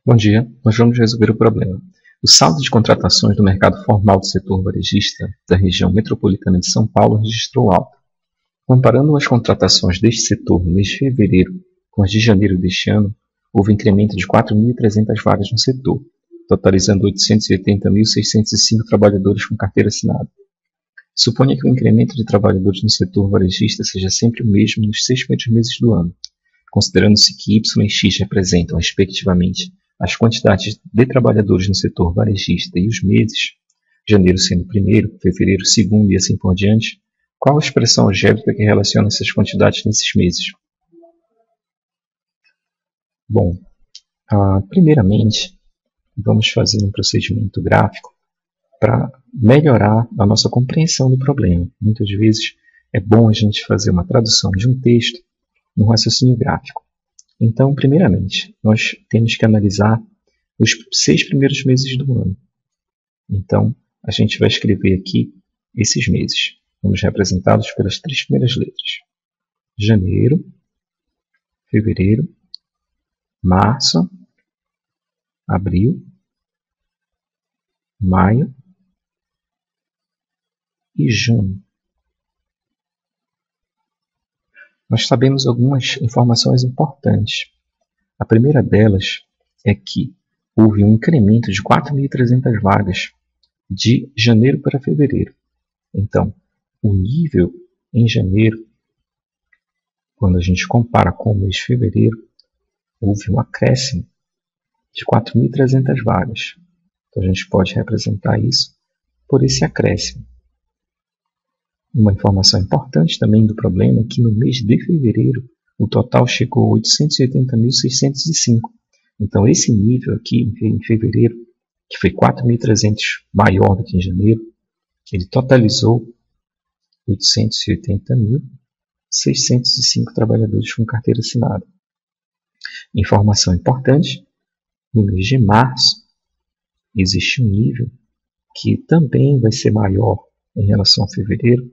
Bom dia, nós vamos resolver o problema. O saldo de contratações do mercado formal do setor varejista da região metropolitana de São Paulo registrou alta. Comparando as contratações deste setor no mês de fevereiro com as de janeiro deste ano, houve incremento de 4.300 vagas no setor, totalizando 880.605 trabalhadores com carteira assinada. Suponha que o incremento de trabalhadores no setor varejista seja sempre o mesmo nos 6 primeiros meses do ano, considerando-se que Y e X representam, respectivamente, as quantidades de trabalhadores no setor varejista e os meses, janeiro sendo o primeiro, fevereiro o segundo e assim por diante, qual a expressão algébrica que relaciona essas quantidades nesses meses? Bom, primeiramente, vamos fazer um procedimento gráfico para melhorar a nossa compreensão do problema. Muitas vezes é bom a gente fazer uma tradução de um texto no raciocínio gráfico. Então, primeiramente, nós temos que analisar os 6 primeiros meses do ano. Então, a gente vai escrever aqui esses meses. Vamos representá-los pelas 3 primeiras letras. Janeiro, fevereiro, março, abril, maio e junho. Nós sabemos algumas informações importantes. A primeira delas é que houve um incremento de 4.300 vagas de janeiro para fevereiro. Então, o nível em janeiro, quando a gente compara com o mês de fevereiro, houve um acréscimo de 4.300 vagas. Então, a gente pode representar isso por esse acréscimo. Uma informação importante também do problema é que no mês de fevereiro o total chegou a 880.605. Então esse nível aqui em fevereiro, que foi 4.300 maior do que em janeiro, ele totalizou 880.605 trabalhadores com carteira assinada. Informação importante, no mês de março existe um nível que também vai ser maior em relação a fevereiro,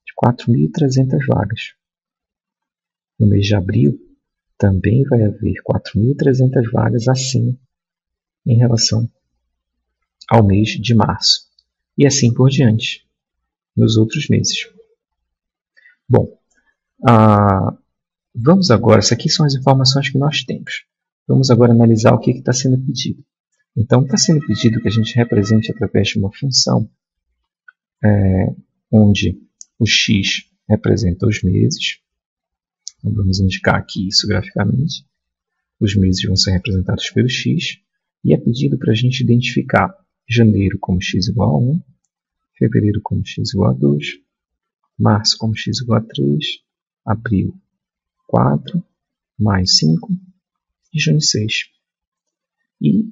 de 4.300 vagas. No mês de abril, também vai haver 4.300 vagas acima em relação ao mês de março. E assim por diante, nos outros meses. Bom, vamos agora, essas aqui são as informações que nós temos. Vamos agora analisar o que está sendo pedido. Então, está sendo pedido que a gente represente através de uma função onde o x representa os meses. Então, vamos indicar aqui isso graficamente. Os meses vão ser representados pelo x. E é pedido para a gente identificar janeiro como x igual a 1, fevereiro como x igual a 2, março como x igual a 3, abril 4, maio 5 e junho 6. E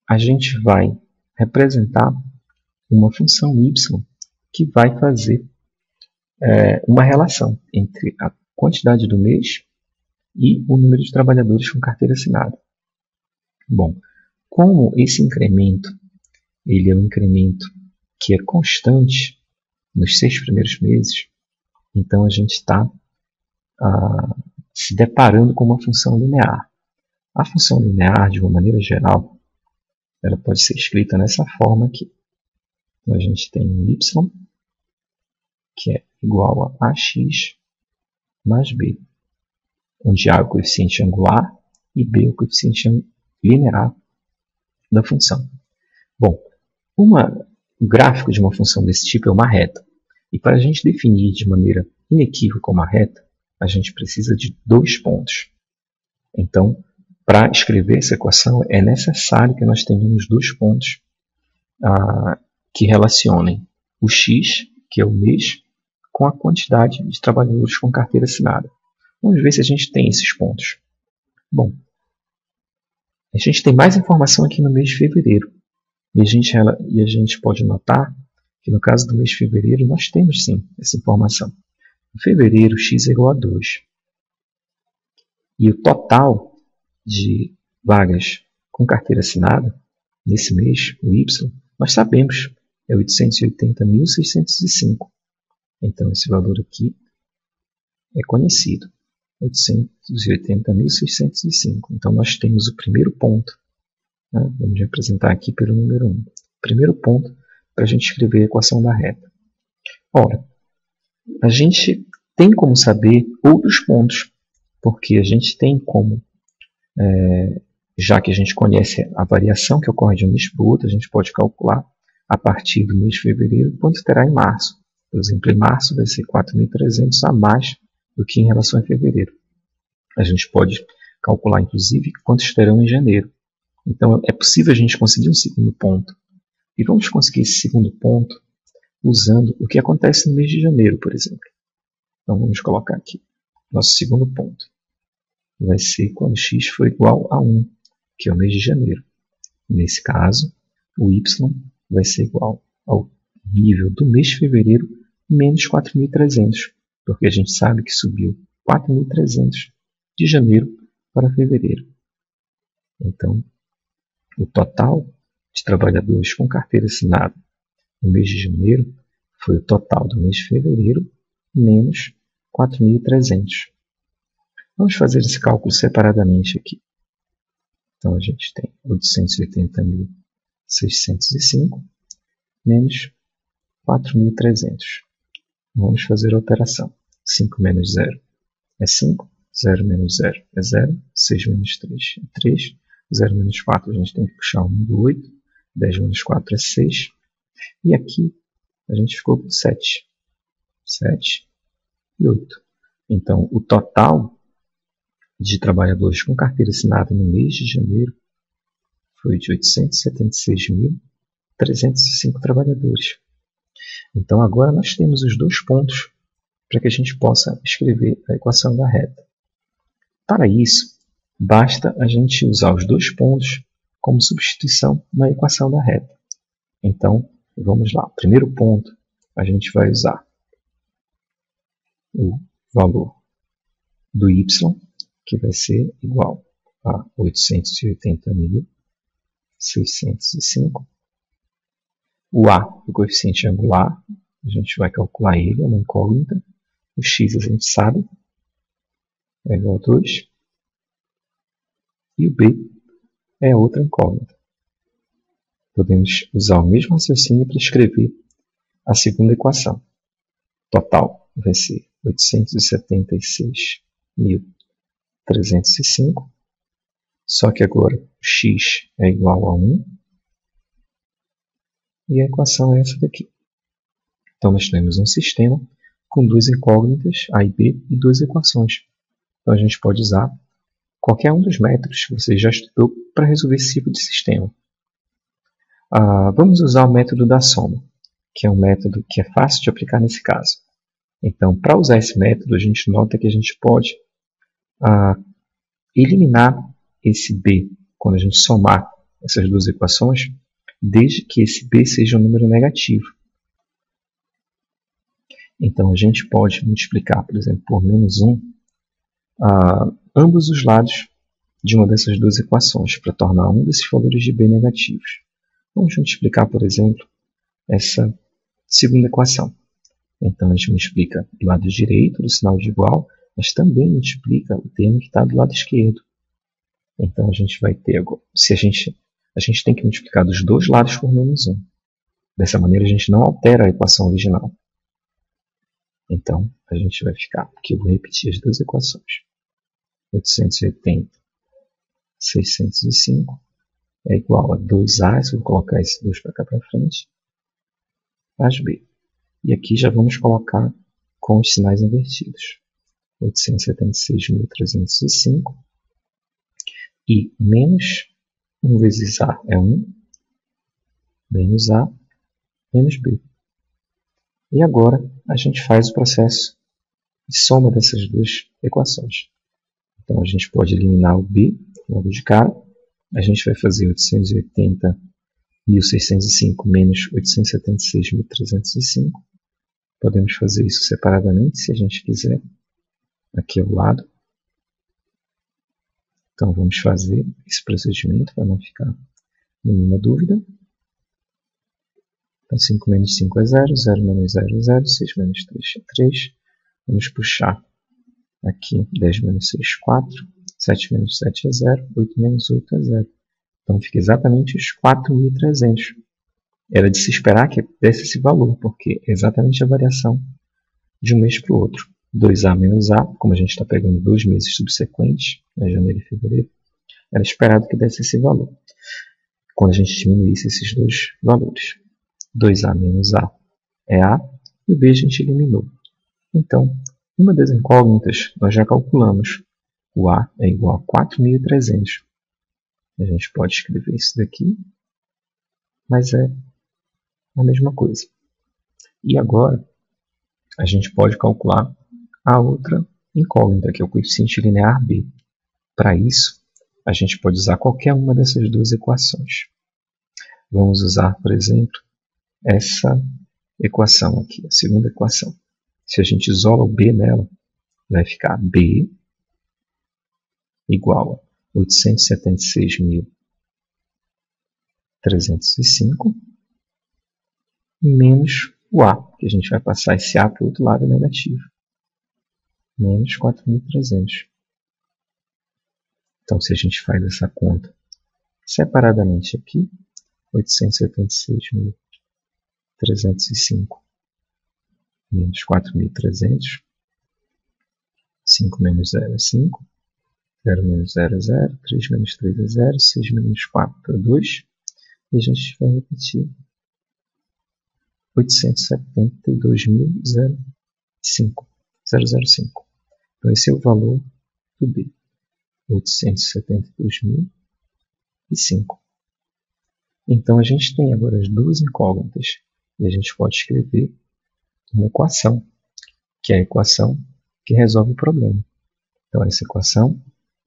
a gente vai representar uma função y que vai fazer uma relação entre a quantidade do mês e o número de trabalhadores com carteira assinada. Bom, como esse incremento ele é um incremento que é constante nos 6 primeiros meses, então a gente está se deparando com uma função linear. A função linear, de uma maneira geral, ela pode ser escrita nessa forma aqui. Então, a gente tem um y, que é igual a ax mais b, onde a é o coeficiente angular e b é o coeficiente linear da função. Bom, o gráfico de uma função desse tipo é uma reta. E para a gente definir de maneira inequívoca uma reta, a gente precisa de 2 pontos. Então, para escrever essa equação, é necessário que nós tenhamos 2 pontos que relacionem o x, que é o mês, com a quantidade de trabalhadores com carteira assinada. Vamos ver se a gente tem esses pontos. Bom, a gente tem mais informação aqui no mês de fevereiro. E a gente pode notar que no caso do mês de fevereiro nós temos sim essa informação. Em fevereiro, x é igual a 2. E o total de vagas com carteira assinada nesse mês, o y, nós sabemos, é 880.605. Então esse valor aqui é conhecido. 880.605. Então, nós temos o primeiro ponto. Né? Vamos representar aqui pelo número 1. Primeiro ponto para a gente escrever a equação da reta. Ora, a gente tem como saber outros pontos, porque a gente tem como, já que a gente conhece a variação que ocorre de um mês para o outro, a gente pode calcular a partir do mês de fevereiro quanto terá em março. Por exemplo, em março vai ser 4.300 a mais do que em relação a fevereiro. A gente pode calcular, inclusive, quantos terão em janeiro. Então, é possível a gente conseguir um segundo ponto. E vamos conseguir esse segundo ponto usando o que acontece no mês de janeiro, por exemplo. Então, vamos colocar aqui. Nosso segundo ponto vai ser quando x for igual a 1, que é o mês de janeiro. Nesse caso, o y vai ser igual ao nível do mês de fevereiro menos 4.300, porque a gente sabe que subiu 4.300 de janeiro para fevereiro. Então, o total de trabalhadores com carteira assinada no mês de janeiro foi o total do mês de fevereiro menos 4.300. Vamos fazer esse cálculo separadamente aqui. Então, a gente tem 880.605 menos 4.300. Vamos fazer a operação. 5 menos 0 é 5. 0 menos 0 é 0. 6 menos 3 é 3. 0 menos 4 a gente tem que puxar um do 8. 10 menos 4 é 6. E aqui a gente ficou com 7. 7 e 8. Então, o total de trabalhadores com carteira assinada no mês de janeiro foi de 876.305 trabalhadores. Então, agora nós temos os dois pontos para que a gente possa escrever a equação da reta. Para isso, basta a gente usar os dois pontos como substituição na equação da reta. Então, vamos lá. Primeiro ponto, a gente vai usar o valor do y, que vai ser igual a 880.605. O A, o coeficiente angular, a gente vai calcular ele, é uma incógnita. O x a gente sabe, é igual a 2. E o B é outra incógnita. Podemos usar o mesmo raciocínio para escrever a segunda equação. Total vai ser 876.305. Só que agora o x é igual a 1. E a equação é essa daqui. Então, nós temos um sistema com duas incógnitas, A e B, e duas equações. Então, a gente pode usar qualquer um dos métodos que você já estudou para resolver esse tipo de sistema. Vamos usar o método da soma, que é um método que é fácil de aplicar nesse caso. Então, para usar esse método, a gente nota que a gente pode eliminar esse B quando a gente somar essas duas equações, desde que esse B seja um número negativo. Então, a gente pode multiplicar, por exemplo, por menos 1, ambos os lados de uma dessas duas equações, para tornar um desses valores de B negativos. Vamos multiplicar, por exemplo, essa segunda equação. Então, a gente multiplica do lado direito do sinal de igual, mas também multiplica o termo que está do lado esquerdo. Então, a gente vai ter agora, se a gente tem que multiplicar dos dois lados por menos 1. Dessa maneira, a gente não altera a equação original. Então, a gente vai ficar, aqui eu vou repetir as duas equações. 880.605 é igual a 2A, se eu vou colocar esse 2 para cá para frente, mais B. E aqui já vamos colocar com os sinais invertidos. 876.305 e menos 1 vezes A é 1, menos A, menos B. E agora a gente faz o processo de soma dessas duas equações. Então a gente pode eliminar o B logo de cara. A gente vai fazer 880.605 menos 876.305. Podemos fazer isso separadamente, se a gente quiser, aqui ao lado. Então vamos fazer esse procedimento para não ficar nenhuma dúvida. Então 5 menos 5 é 0, 0 menos 0 é 0, 6 menos 3 é 3. Vamos puxar Aqui 10 menos 6, 4. 7 menos 7 é 0. 8 menos 8 é 0. Então fica exatamente os 4.300. Era de se esperar que desse esse valor, porque é exatamente a variação de um mês para o outro. 2A menos A, como a gente está pegando 2 meses subsequentes, janeiro e fevereiro, era esperado que desse esse valor, quando a gente diminuísse esses dois valores. 2A menos A é A, e o B a gente eliminou. Então, uma das incógnitas nós já calculamos. O A é igual a 4.300. A gente pode escrever isso daqui, mas é a mesma coisa. E agora, a gente pode calcular a outra incógnita, que é o coeficiente linear B. Para isso, a gente pode usar qualquer uma dessas duas equações. Vamos usar, por exemplo, essa equação aqui, a segunda equação. Se a gente isola o B nela, vai ficar B igual a 876.305 menos o A, que a gente vai passar esse A para o outro lado negativo, menos 4.300. Então, se a gente faz essa conta separadamente aqui, 876.305 menos 4.300, 5 menos 0 é 5, 0 menos 0 é 0, 3 menos 3 é 0, 6 menos 4 é 2, e a gente vai repetir 872.005. Então, esse é o valor do B, 872.005. Então, a gente tem agora as duas incógnitas, e a gente pode escrever uma equação, que é a equação que resolve o problema. Então, essa equação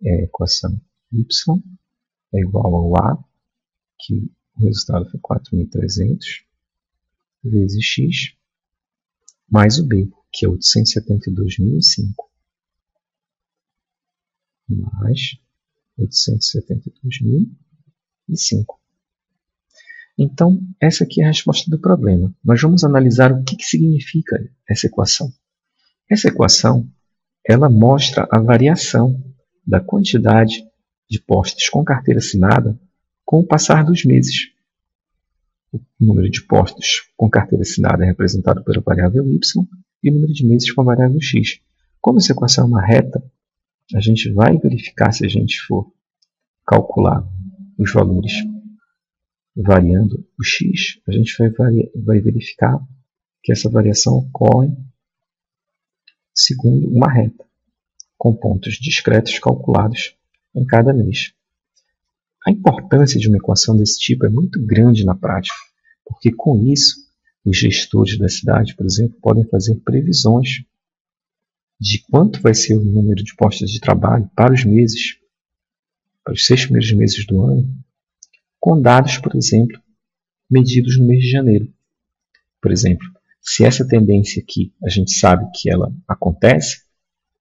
é a equação y é igual ao A, que o resultado foi 4.300, vezes x, mais o B, que é 872.005, mais 872.005. Então, essa aqui é a resposta do problema. Nós vamos analisar o que significa essa equação. Essa equação, ela mostra a variação da quantidade de postos com carteira assinada com o passar dos meses. O número de postos com carteira assinada é representado pela variável y e o número de meses com a variável x. Como essa equação é uma reta, a gente vai verificar, se a gente for calcular os valores variando o x, a gente vai verificar que essa variação ocorre segundo uma reta, com pontos discretos calculados em cada mês. A importância de uma equação desse tipo é muito grande na prática, porque com isso, os gestores da cidade, por exemplo, podem fazer previsões de quanto vai ser o número de postos de trabalho para os meses, para os 6 primeiros meses do ano, com dados, por exemplo, medidos no mês de janeiro. Por exemplo, se essa tendência aqui a gente sabe que ela acontece,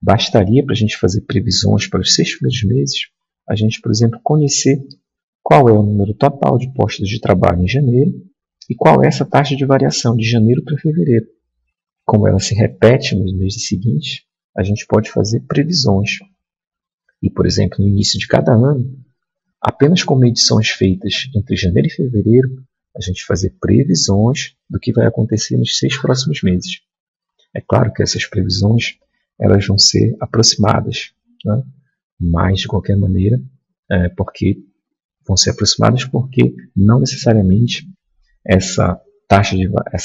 bastaria para a gente fazer previsões para os 6 primeiros meses, a gente, por exemplo, conhecer qual é o número total de postos de trabalho em janeiro e qual é essa taxa de variação de janeiro para fevereiro. Como ela se repete nos meses seguintes, a gente pode fazer previsões. E, por exemplo, no início de cada ano, apenas com medições feitas entre janeiro e fevereiro, a gente fazer previsões do que vai acontecer nos 6 próximos meses. É claro que essas previsões elas vão ser aproximadas, né? Mas, de qualquer maneira, vão ser aproximadas porque não necessariamente essa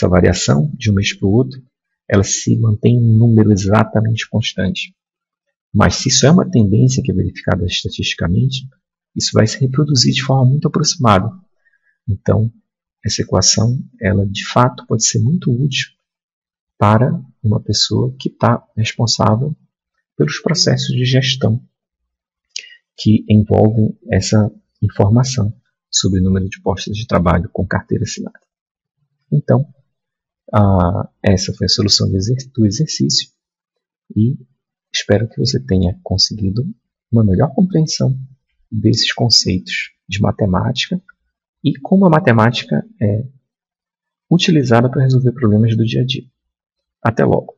variação de um mês para o outro, ela se mantém em um número exatamente constante. Mas se isso é uma tendência que é verificada estatisticamente, isso vai se reproduzir de forma muito aproximada. Então, essa equação, ela de fato pode ser muito útil para uma pessoa que está responsável pelos processos de gestão que envolvem essa informação sobre o número de postos de trabalho com carteira assinada. Então, essa foi a solução do exercício e espero que você tenha conseguido uma melhor compreensão desses conceitos de matemática e como a matemática é utilizada para resolver problemas do dia a dia. Até logo!